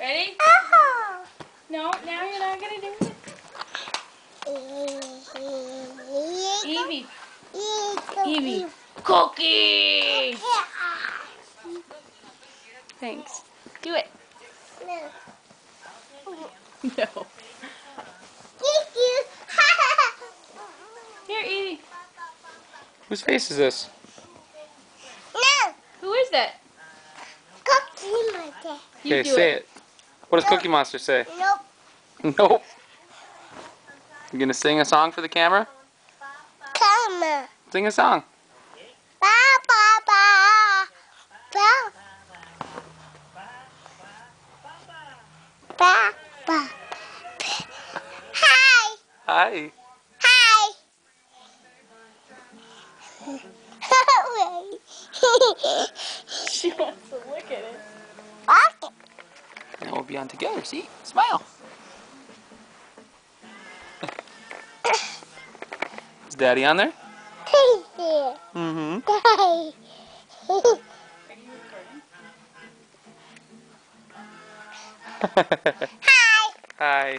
Ready? Oh. No, now you're not gonna do it. Evie. Evie. Cookie! Thanks. Do it. No. No. Here, Evie. Whose face is this? No. Who is that? Cookie Monster. You Okay, do say it. it. What does Cookie Monster say? Nope. Nope. You gonna sing a song for the camera? Come on. Sing a song. Ba ba ba. Ba. Ba ba. Hi. Hi. Hi. She wants to look at it. Now we'll be on together. See? Smile. Is Daddy on there? Mm-hmm. Hi. Are you recording? Hi. Hi.